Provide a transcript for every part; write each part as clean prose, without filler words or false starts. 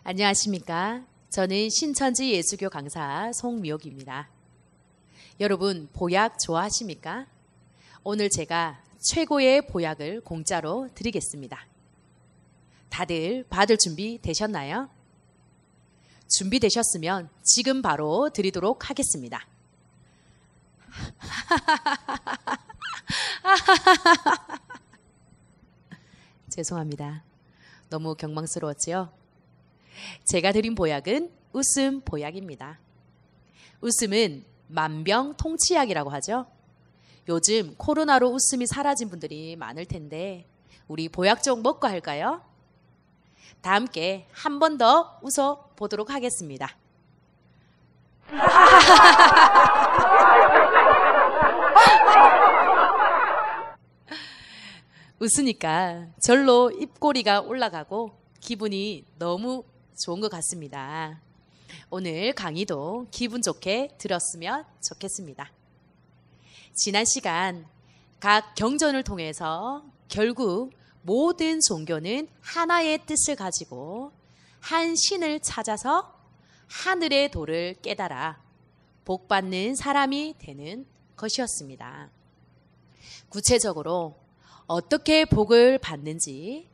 안녕하십니까. 저는 신천지 예수교 강사 송미옥입니다. 여러분, 보약 좋아하십니까? 오늘 제가 최고의 보약을 공짜로 드리겠습니다. 다들 받을 준비 되셨나요? 준비되셨으면 지금 바로 드리도록 하겠습니다. 죄송합니다. 너무 경망스러웠지요? 제가 드린 보약은 웃음 보약입니다. 웃음은 만병통치약이라고 하죠. 요즘 코로나로 웃음이 사라진 분들이 많을 텐데 우리 보약 좀 먹고 할까요? 다 함께 한 번 더 웃어 보도록 하겠습니다. 웃으니까 절로 입꼬리가 올라가고 기분이 너무 좋은 것 같습니다. 오늘 강의도 기분 좋게 들었으면 좋겠습니다. 지난 시간 각 경전을 통해서 결국 모든 종교는 하나의 뜻을 가지고 한 신을 찾아서 하늘의 도를 깨달아 복받는 사람이 되는 것이었습니다. 구체적으로 어떻게 복을 받는지,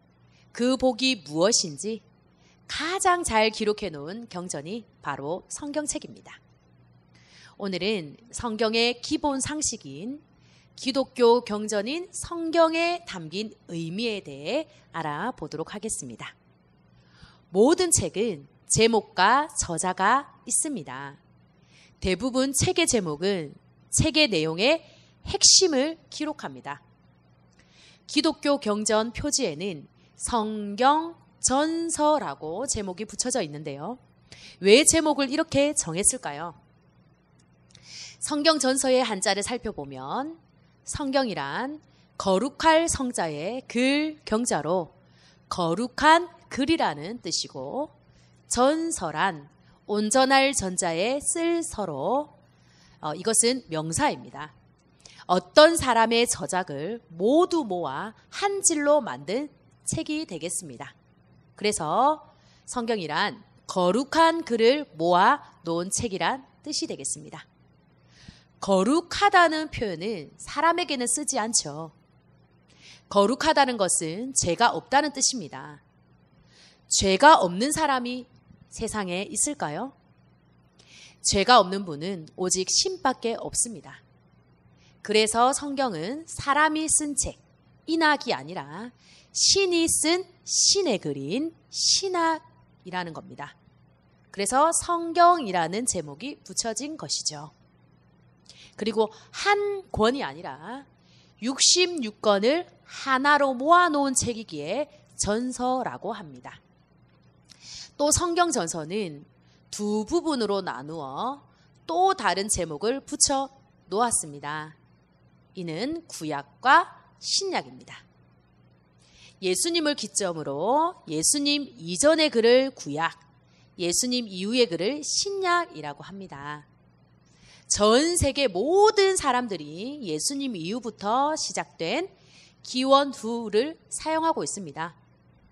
그 복이 무엇인지 가장 잘 기록해 놓은 경전이 바로 성경책입니다. 오늘은 성경의 기본 상식인 기독교 경전인 성경에 담긴 의미에 대해 알아보도록 하겠습니다. 모든 책은 제목과 저자가 있습니다. 대부분 책의 제목은 책의 내용의 핵심을 기록합니다. 기독교 경전 표지에는 성경 전서라고 제목이 붙여져 있는데요. 왜 제목을 이렇게 정했을까요? 성경 전서의 한자를 살펴보면 성경이란 거룩할 성자의 글 경자로 거룩한 글이라는 뜻이고, 전서란 온전할 전자의 쓸서로 이것은 명사입니다. 어떤 사람의 저작을 모두 모아 한 질로 만든 책이 되겠습니다. 그래서 성경이란 거룩한 글을 모아 놓은 책이란 뜻이 되겠습니다. 거룩하다는 표현은 사람에게는 쓰지 않죠. 거룩하다는 것은 죄가 없다는 뜻입니다. 죄가 없는 사람이 세상에 있을까요? 죄가 없는 분은 오직 신밖에 없습니다. 그래서 성경은 사람이 쓴 책, 인학이 아니라 신이 쓴 신의 글인 신학이라는 겁니다. 그래서 성경이라는 제목이 붙여진 것이죠. 그리고 한 권이 아니라 66권을 하나로 모아놓은 책이기에 전서라고 합니다. 또 성경 전서는 두 부분으로 나누어 또 다른 제목을 붙여 놓았습니다. 이는 구약과 신약입니다. 예수님을 기점으로 예수님 이전의 글을 구약, 예수님 이후의 글을 신약이라고 합니다. 전 세계 모든 사람들이 예수님 이후부터 시작된 기원후를 사용하고 있습니다.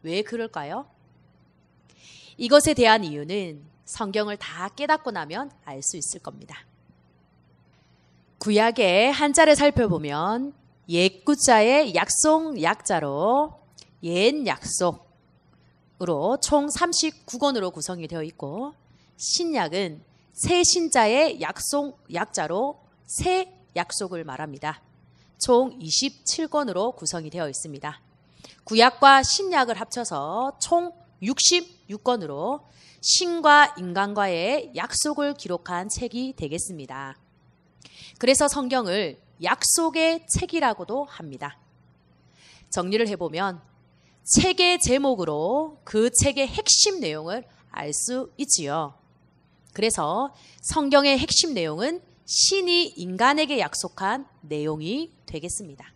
왜 그럴까요? 이것에 대한 이유는 성경을 다 깨닫고 나면 알 수 있을 겁니다. 구약의 한자를 살펴보면 옛구자의 약속 약자로 옛 약속으로 총 39권으로 구성이 되어 있고, 신약은 새 신자의 약속 약자로 새 약속을 말합니다. 총 27권으로 구성이 되어 있습니다. 구약과 신약을 합쳐서 총 66권으로 신과 인간과의 약속을 기록한 책이 되겠습니다. 그래서 성경을 약속의 책이라고도 합니다. 정리를 해보면 책의 제목으로 그 책의 핵심 내용을 알 수 있지요. 그래서 성경의 핵심 내용은 신이 인간에게 약속한 내용이 되겠습니다.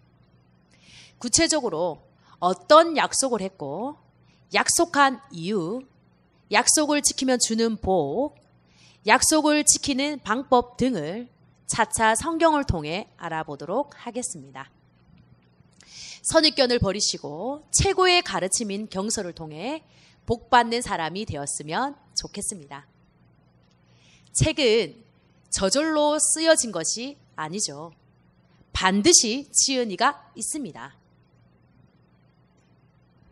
구체적으로 어떤 약속을 했고, 약속한 이유, 약속을 지키면 주는 복, 약속을 지키는 방법 등을 차차 성경을 통해 알아보도록 하겠습니다. 선입견을 버리시고 최고의 가르침인 경서를 통해 복받는 사람이 되었으면 좋겠습니다. 책은 저절로 쓰여진 것이 아니죠. 반드시 지은 이가 있습니다.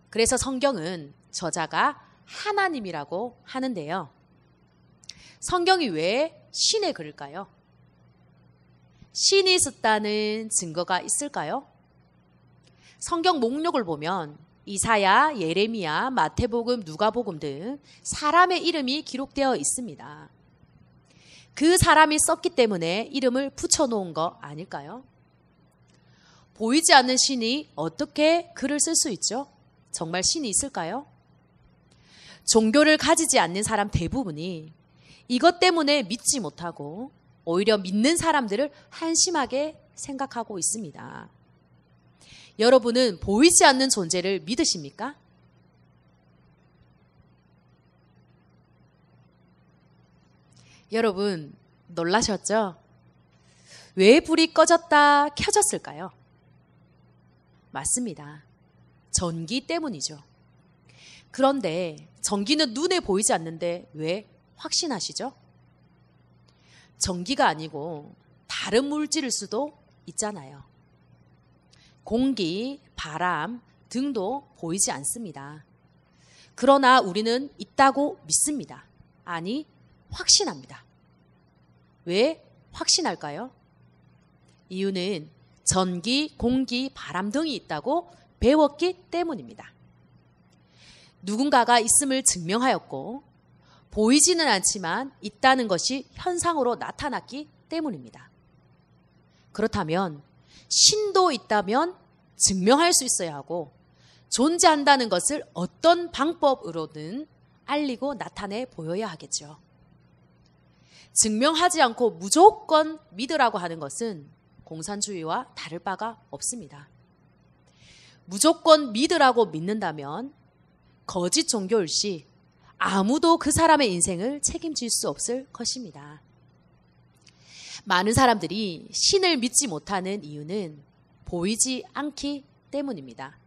그래서 성경은 저자가 하나님이라고 하는데요. 성경이 왜 신의 글일까요? 신이 썼다는 증거가 있을까요? 성경 목록을 보면 이사야, 예레미야, 마태복음, 누가복음 등 사람의 이름이 기록되어 있습니다. 그 사람이 썼기 때문에 이름을 붙여놓은 거 아닐까요? 보이지 않는 신이 어떻게 글을 쓸 수 있죠? 정말 신이 있을까요? 종교를 가지지 않는 사람 대부분이 이것 때문에 믿지 못하고 오히려 믿는 사람들을 한심하게 생각하고 있습니다. 여러분은 보이지 않는 존재를 믿으십니까? 여러분 놀라셨죠? 왜 불이 꺼졌다 켜졌을까요? 맞습니다. 전기 때문이죠. 그런데 전기는 눈에 보이지 않는데 왜 확신하시죠? 전기가 아니고 다른 물질일 수도 있잖아요. 공기, 바람 등도 보이지 않습니다. 그러나 우리는 있다고 믿습니다. 아니, 확신합니다. 왜 확신할까요? 이유는 전기, 공기, 바람 등이 있다고 배웠기 때문입니다. 누군가가 있음을 증명하였고 보이지는 않지만 있다는 것이 현상으로 나타났기 때문입니다. 그렇다면 신도 있다면 증명할 수 있어야 하고 존재한다는 것을 어떤 방법으로든 알리고 나타내 보여야 하겠죠. 증명하지 않고 무조건 믿으라고 하는 것은 공산주의와 다를 바가 없습니다. 무조건 믿으라고 믿는다면 거짓 종교일 시 아무도 그 사람의 인생을 책임질 수 없을 것입니다. 많은 사람들이 신을 믿지 못하는 이유는 보이지 않기 때문입니다.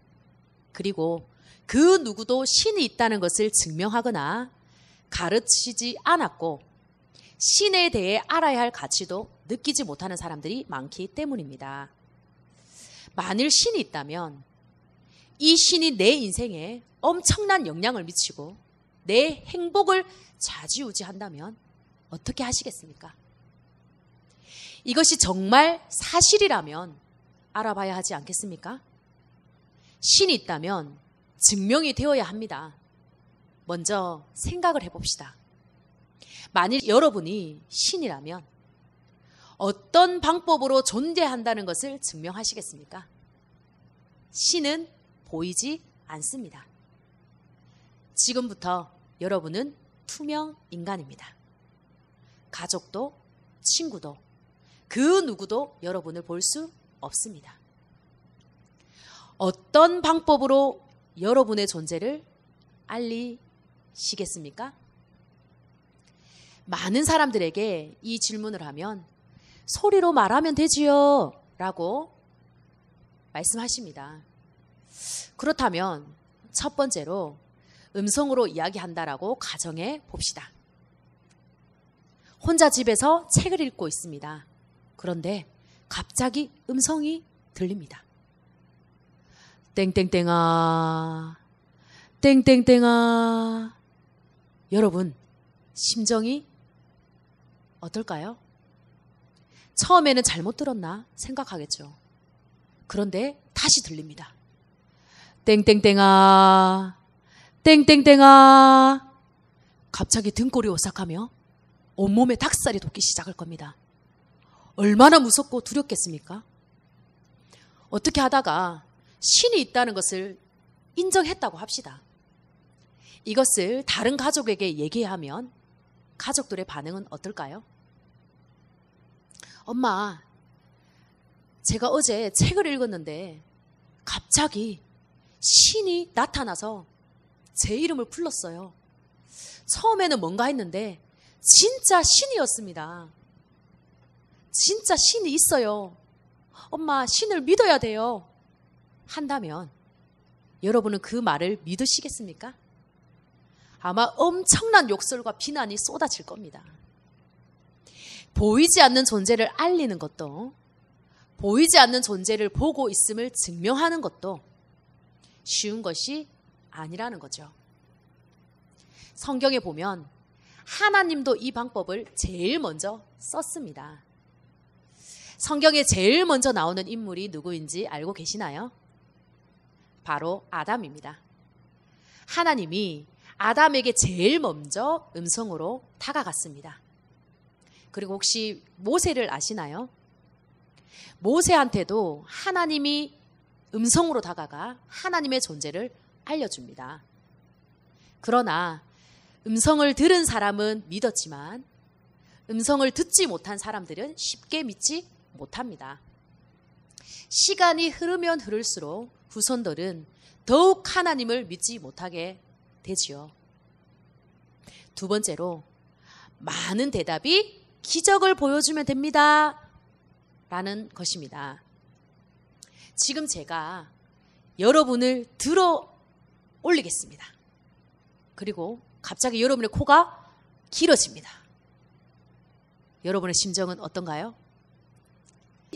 그리고 그 누구도 신이 있다는 것을 증명하거나 가르치지 않았고 신에 대해 알아야 할 가치도 느끼지 못하는 사람들이 많기 때문입니다. 만일 신이 있다면 이 신이 내 인생에 엄청난 영향을 미치고 내 행복을 좌지우지한다면 어떻게 하시겠습니까? 이것이 정말 사실이라면 알아봐야 하지 않겠습니까? 신이 있다면 증명이 되어야 합니다. 먼저 생각을 해봅시다. 만일 여러분이 신이라면 어떤 방법으로 존재한다는 것을 증명하시겠습니까? 신은 보이지 않습니다. 지금부터 여러분은 투명 인간입니다. 가족도 친구도 그 누구도 여러분을 볼 수 없습니다. 어떤 방법으로 여러분의 존재를 알리시겠습니까? 많은 사람들에게 이 질문을 하면 소리로 말하면 되지요 라고 말씀하십니다. 그렇다면 첫 번째로 음성으로 이야기한다라고 가정해 봅시다. 혼자 집에서 책을 읽고 있습니다. 그런데 갑자기 음성이 들립니다. 땡땡땡아, 땡땡땡아. 여러분, 심정이 어떨까요? 처음에는 잘못 들었나 생각하겠죠. 그런데 다시 들립니다. 땡땡땡아, 땡땡땡아. 갑자기 등골이 오싹하며 온몸에 닭살이 돋기 시작할 겁니다. 얼마나 무섭고 두렵겠습니까? 어떻게 하다가 신이 있다는 것을 인정했다고 합시다. 이것을 다른 가족에게 얘기하면 가족들의 반응은 어떨까요? 엄마, 제가 어제 책을 읽었는데 갑자기 신이 나타나서 제 이름을 불렀어요. 처음에는 뭔가 했는데 진짜 신이었습니다. 진짜 신이 있어요. 엄마, 신을 믿어야 돼요. 한다면 여러분은 그 말을 믿으시겠습니까? 아마 엄청난 욕설과 비난이 쏟아질 겁니다. 보이지 않는 존재를 알리는 것도, 보이지 않는 존재를 보고 있음을 증명하는 것도 쉬운 것이 아니라는 거죠. 성경에 보면 하나님도 이 방법을 제일 먼저 썼습니다. 성경에 제일 먼저 나오는 인물이 누구인지 알고 계시나요? 바로 아담입니다. 하나님이 아담에게 제일 먼저 음성으로 다가갔습니다. 그리고 혹시 모세를 아시나요? 모세한테도 하나님이 음성으로 다가가 하나님의 존재를 알려줍니다. 그러나 음성을 들은 사람은 믿었지만 음성을 듣지 못한 사람들은 쉽게 믿지 못합니다. 시간이 흐르면 흐를수록 후손들은 더욱 하나님을 믿지 못하게 되지요. 두 번째로, 많은 대답이 기적을 보여주면 됩니다 라는 것입니다. 지금 제가 여러분을 들어 올리겠습니다. 그리고 갑자기 여러분의 코가 길어집니다. 여러분의 심정은 어떤가요?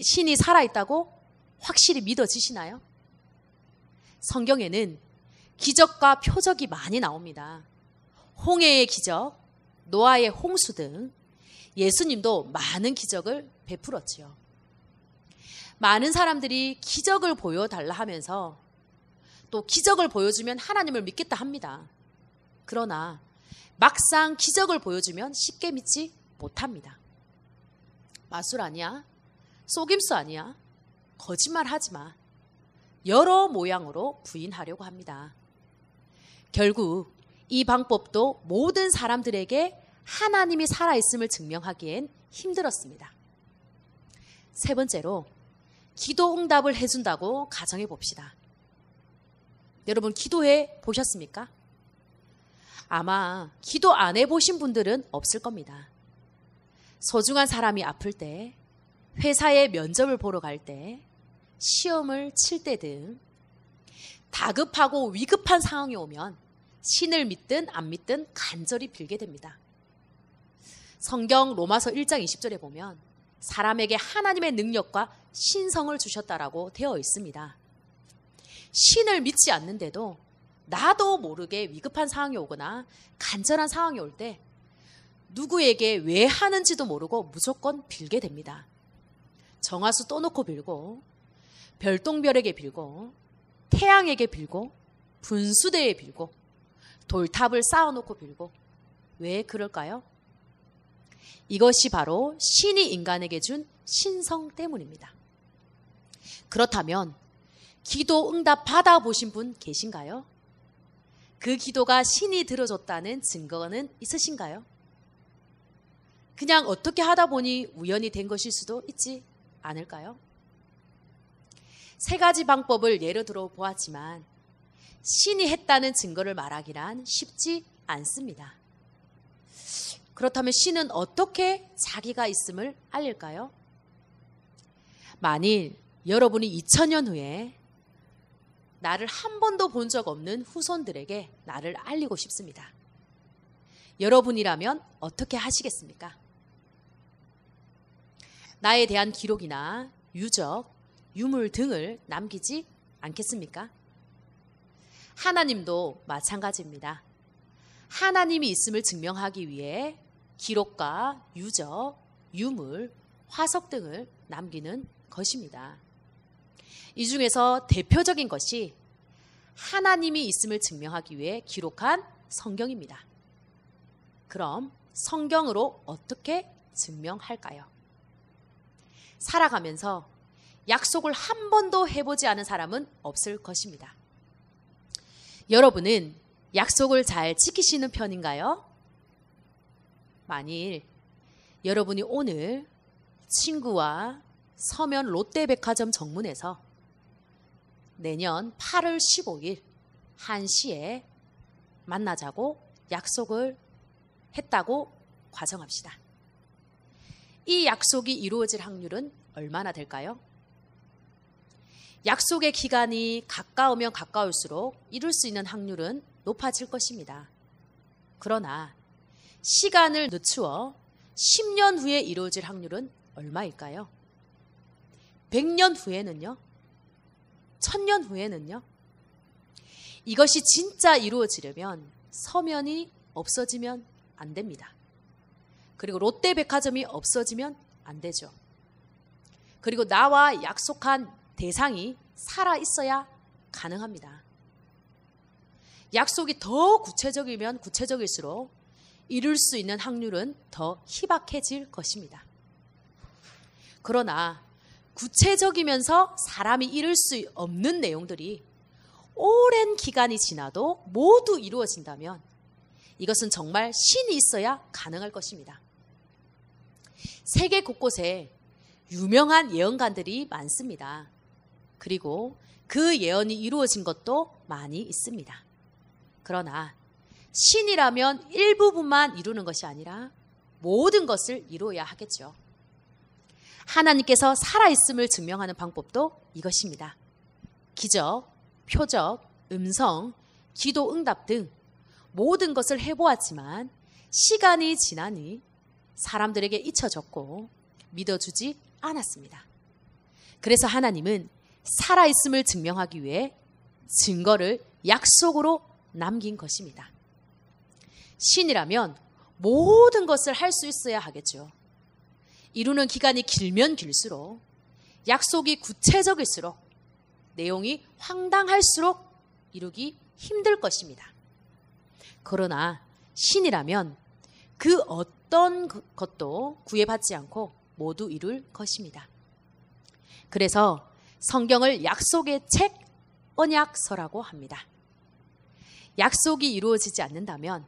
신이 살아있다고 확실히 믿어지시나요? 성경에는 기적과 표적이 많이 나옵니다. 홍해의 기적, 노아의 홍수 등 예수님도 많은 기적을 베풀었지요. 많은 사람들이 기적을 보여달라 하면서 또 기적을 보여주면 하나님을 믿겠다 합니다. 그러나 막상 기적을 보여주면 쉽게 믿지 못합니다. 마술 아니야? 속임수 아니야? 거짓말 하지 마. 여러 모양으로 부인하려고 합니다. 결국 이 방법도 모든 사람들에게 하나님이 살아있음을 증명하기엔 힘들었습니다. 세 번째로, 기도 응답을 해준다고 가정해 봅시다. 여러분, 기도해 보셨습니까? 아마 기도 안 해보신 분들은 없을 겁니다. 소중한 사람이 아플 때, 회사에 면접을 보러 갈 때, 시험을 칠 때 등 다급하고 위급한 상황이 오면 신을 믿든 안 믿든 간절히 빌게 됩니다. 성경 로마서 1장 20절에 보면 사람에게 하나님의 능력과 신성을 주셨다라고 되어 있습니다. 신을 믿지 않는데도 나도 모르게 위급한 상황이 오거나 간절한 상황이 올 때 누구에게 왜 하는지도 모르고 무조건 빌게 됩니다. 정화수 떠놓고 빌고, 별똥별에게 빌고, 태양에게 빌고, 분수대에 빌고, 돌탑을 쌓아놓고 빌고. 왜 그럴까요? 이것이 바로 신이 인간에게 준 신성 때문입니다. 그렇다면 기도 응답 받아보신 분 계신가요? 그 기도가 신이 들어줬다는 증거는 있으신가요? 그냥 어떻게 하다 보니 우연히 된 것일 수도 있지 않을까요? 세 가지 방법을 예로 들어 보았지만 신이 했다는 증거를 말하기란 쉽지 않습니다. 그렇다면 신은 어떻게 자기가 있음을 알릴까요? 만일 여러분이 2000년 후에 나를 한 번도 본 적 없는 후손들에게 나를 알리고 싶습니다. 여러분이라면 어떻게 하시겠습니까? 나에 대한 기록이나 유적, 유물 등을 남기지 않겠습니까? 하나님도 마찬가지입니다. 하나님이 있음을 증명하기 위해 기록과 유적, 유물, 화석 등을 남기는 것입니다. 이 중에서 대표적인 것이 하나님이 있음을 증명하기 위해 기록한 성경입니다. 그럼 성경으로 어떻게 증명할까요? 살아가면서 약속을 한 번도 해보지 않은 사람은 없을 것입니다. 여러분은 약속을 잘 지키시는 편인가요? 만일 여러분이 오늘 친구와 서면 롯데백화점 정문에서 내년 8월 15일 1시에 만나자고 약속을 했다고 가정합시다. 이 약속이 이루어질 확률은 얼마나 될까요? 약속의 기간이 가까우면 가까울수록 이룰 수 있는 확률은 높아질 것입니다. 그러나 시간을 늦추어 10년 후에 이루어질 확률은 얼마일까요? 100년 후에는요? 1000년 후에는요? 이것이 진짜 이루어지려면 서면이 없어지면 안 됩니다. 그리고 롯데백화점이 없어지면 안 되죠. 그리고 나와 약속한 대상이 살아 있어야 가능합니다. 약속이 더 구체적이면 구체적일수록 이룰 수 있는 확률은 더 희박해질 것입니다. 그러나 구체적이면서 사람이 이룰 수 없는 내용들이 오랜 기간이 지나도 모두 이루어진다면 이것은 정말 신이 있어야 가능할 것입니다. 세계 곳곳에 유명한 예언가들이 많습니다. 그리고 그 예언이 이루어진 것도 많이 있습니다. 그러나 신이라면 일부분만 이루는 것이 아니라 모든 것을 이루어야 하겠죠. 하나님께서 살아있음을 증명하는 방법도 이것입니다. 기적, 표적, 음성, 기도 응답 등 모든 것을 해보았지만 시간이 지나니 사람들에게 잊혀졌고 믿어주지 않았습니다. 그래서 하나님은 살아있음을 증명하기 위해 증거를 약속으로 남긴 것입니다. 신이라면 모든 것을 할 수 있어야 하겠죠. 이루는 기간이 길면 길수록 약속이 구체적일수록 내용이 황당할수록 이루기 힘들 것입니다. 그러나 신이라면 그 어떤 것도 구애받지 않고 모두 이룰 것입니다. 그래서 성경을 약속의 책, 언약서라고 합니다. 약속이 이루어지지 않는다면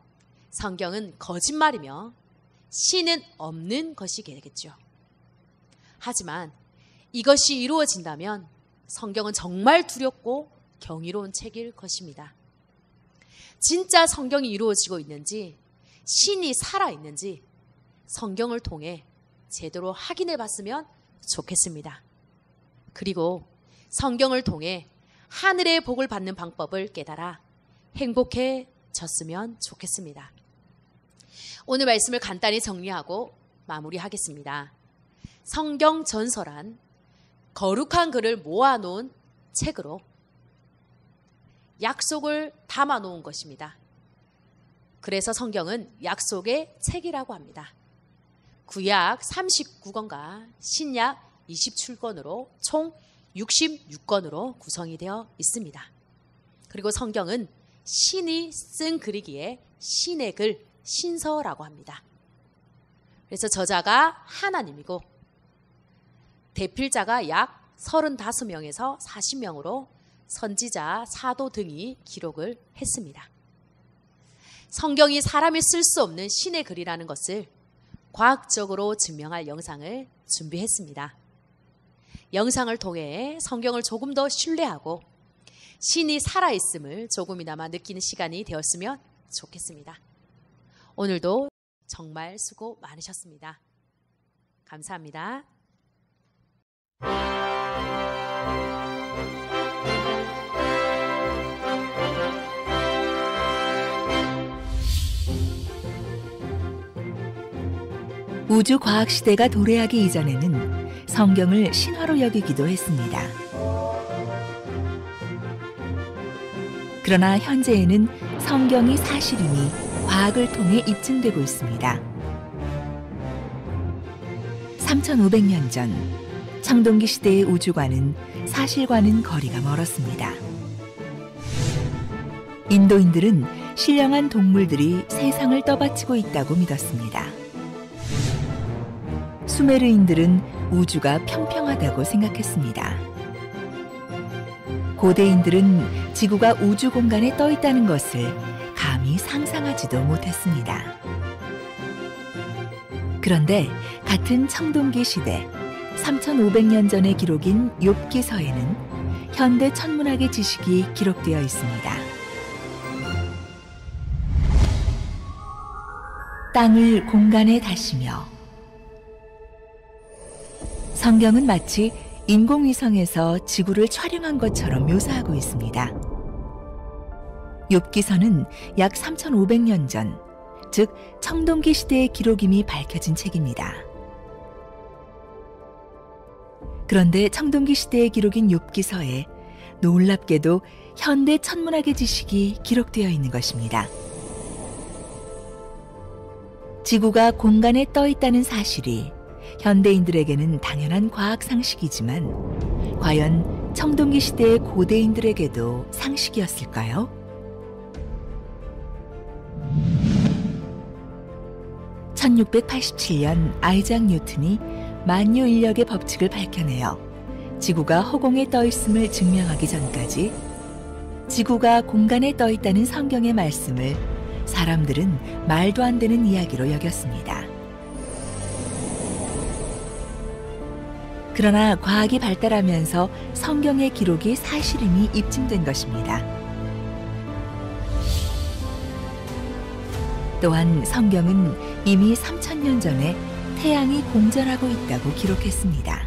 성경은 거짓말이며 신은 없는 것이 되겠죠. 하지만 이것이 이루어진다면 성경은 정말 두렵고 경이로운 책일 것입니다. 진짜 성경이 이루어지고 있는지, 신이 살아있는지 성경을 통해 제대로 확인해 봤으면 좋겠습니다. 그리고 성경을 통해 하늘의 복을 받는 방법을 깨달아 행복해졌으면 좋겠습니다. 오늘 말씀을 간단히 정리하고 마무리하겠습니다. 성경 전서란 거룩한 글을 모아놓은 책으로 약속을 담아놓은 것입니다. 그래서 성경은 약속의 책이라고 합니다. 구약 39권과 신약 27권으로 총 66권으로 구성이 되어 있습니다. 그리고 성경은 신이 쓴 글이기에 신의 글, 신서라고 합니다. 그래서 저자가 하나님이고 대필자가 약 35명에서 40명으로 선지자, 사도 등이 기록을 했습니다. 성경이 사람이 쓸 수 없는 신의 글이라는 것을 과학적으로 증명할 영상을 준비했습니다. 영상을 통해 성경을 조금 더 신뢰하고 신이 살아있음을 조금이나마 느끼는 시간이 되었으면 좋겠습니다. 오늘도 정말 수고 많으셨습니다. 감사합니다. 우주과학시대가 도래하기 이전에는 성경을 신화로 여기기도 했습니다. 그러나 현재에는 성경이 사실임이 과학을 통해 입증되고 있습니다. 3500년 전 청동기 시대의 우주과는 사실과는 거리가 멀었습니다. 인도인들은 신령한 동물들이 세상을 떠받치고 있다고 믿었습니다. 수메르인들은 우주가 평평하다고 생각했습니다. 고대인들은 지구가 우주 공간에 떠 있다는 것을 감히 상상하지도 못했습니다. 그런데 같은 청동기 시대 3500년 전의 기록인 욥기서에는 현대 천문학의 지식이 기록되어 있습니다. 땅을 공간에 다시며 성경은 마치 인공위성에서 지구를 촬영한 것처럼 묘사하고 있습니다. 욥기서는 약 3500년 전 즉 청동기 시대의 기록임이 밝혀진 책입니다. 그런데 청동기 시대의 기록인 욥기서에 놀랍게도 현대 천문학의 지식이 기록되어 있는 것입니다. 지구가 공간에 떠 있다는 사실이 현대인들에게는 당연한 과학 상식이지만 과연 청동기 시대의 고대인들에게도 상식이었을까요? (1687년) 아이작 뉴턴이 만유 인력의 법칙을 밝혀내어 지구가 허공에 떠 있음을 증명하기 전까지 지구가 공간에 떠 있다는 성경의 말씀을 사람들은 말도 안 되는 이야기로 여겼습니다. 그러나 과학이 발달하면서 성경의 기록이 사실임이 입증된 것입니다. 또한 성경은 이미 3000년 전에 태양이 공전하고 있다고 기록했습니다.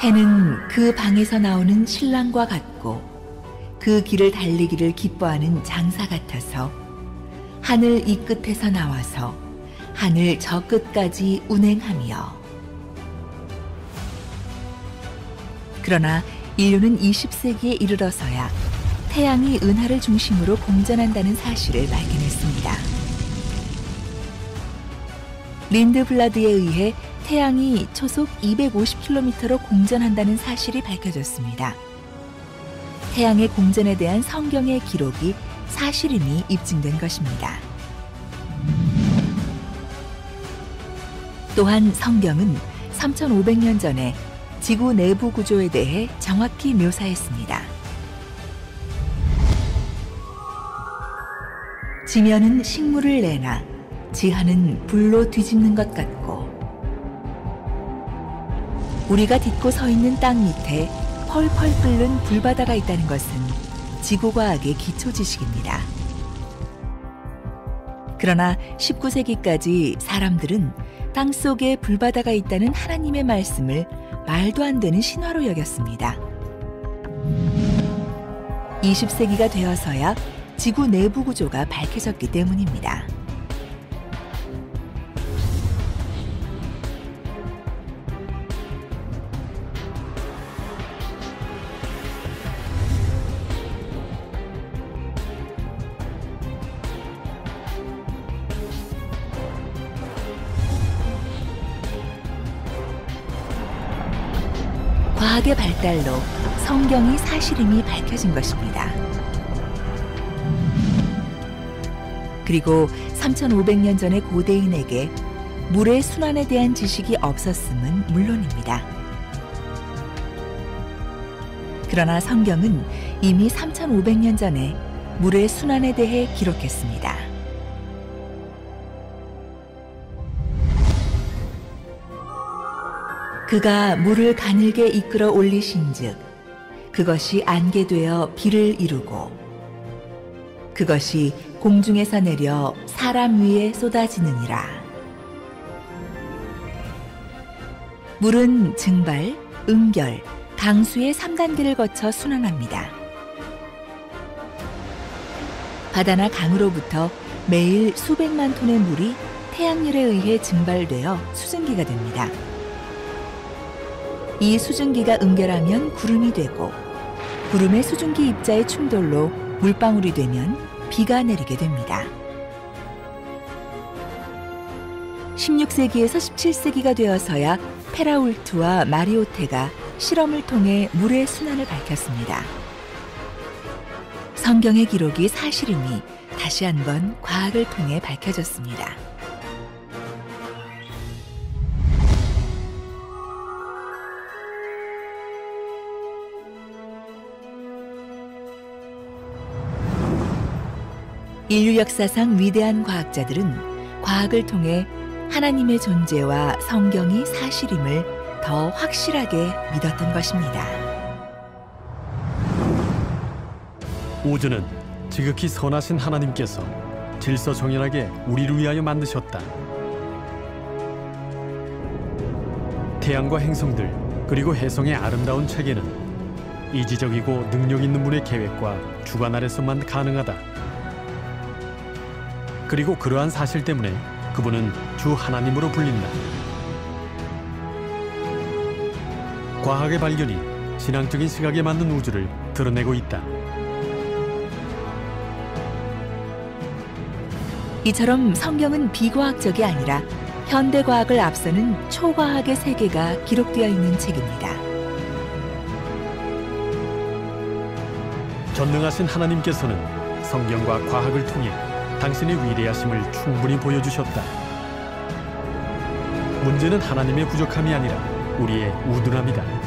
해는 그 방에서 나오는 신랑과 같고 그 길을 달리기를 기뻐하는 장사 같아서 하늘 이 끝에서 나와서 하늘 저 끝까지 운행하며. 그러나 인류는 20세기에 이르러서야 태양이 은하를 중심으로 공전한다는 사실을 발견했습니다. 린드블라드에 의해 태양이 초속 250km로 공전한다는 사실이 밝혀졌습니다. 태양의 공전에 대한 성경의 기록이 사실임이 입증된 것입니다. 또한 성경은 3500년 전에 지구 내부 구조에 대해 정확히 묘사했습니다. 지면은 식물을 내나 지하는 불로 뒤집는 것 같고 우리가 딛고 서 있는 땅 밑에 펄펄 끓는 불바다가 있다는 것은 지구과학의 기초 지식입니다. 그러나 19세기까지 사람들은 땅 속에 불바다가 있다는 하나님의 말씀을 말도 안 되는 신화로 여겼습니다. 20세기가 되어서야 지구 내부 구조가 밝혀졌기 때문입니다. 과학의 발달로 성경이 사실임이 밝혀진 것입니다. 그리고 3500년 전의 고대인에게 물의 순환에 대한 지식이 없었음은 물론입니다. 그러나 성경은 이미 3500년 전에 물의 순환에 대해 기록했습니다. 그가 물을 가늘게 이끌어 올리신즉 그것이 안개 되어 비를 이루고 그것이 공중에서 내려 사람 위에 쏟아지느니라. 물은 증발, 응결, 강수의 3단계를 거쳐 순환합니다. 바다나 강으로부터 매일 수백만 톤의 물이 태양열에 의해 증발되어 수증기가 됩니다. 이 수증기가 응결하면 구름이 되고 구름의 수증기 입자의 충돌로 물방울이 되면 비가 내리게 됩니다. 16세기에서 17세기가 되어서야 페라울트와 마리오테가 실험을 통해 물의 순환을 밝혔습니다. 성경의 기록이 사실임이 다시 한번 과학을 통해 밝혀졌습니다. 인류 역사상 위대한 과학자들은 과학을 통해 하나님의 존재와 성경이 사실임을 더 확실하게 믿었던 것입니다. 우주는 지극히 선하신 하나님께서 질서정연하게 우리를 위하여 만드셨다. 태양과 행성들 그리고 혜성의 아름다운 체계는 이지적이고 능력 있는 분의 계획과 주관 아래서만 가능하다. 그리고 그러한 사실 때문에 그분은 주 하나님으로 불린다. 과학의 발견이 신앙적인 시각에 맞는 우주를 드러내고 있다. 이처럼 성경은 비과학적이 아니라 현대과학을 앞서는 초과학의 세계가 기록되어 있는 책입니다. 전능하신 하나님께서는 성경과 과학을 통해 당신의 위대하심을 충분히 보여주셨다. 문제는 하나님의 부족함이 아니라 우리의 우둔함이다.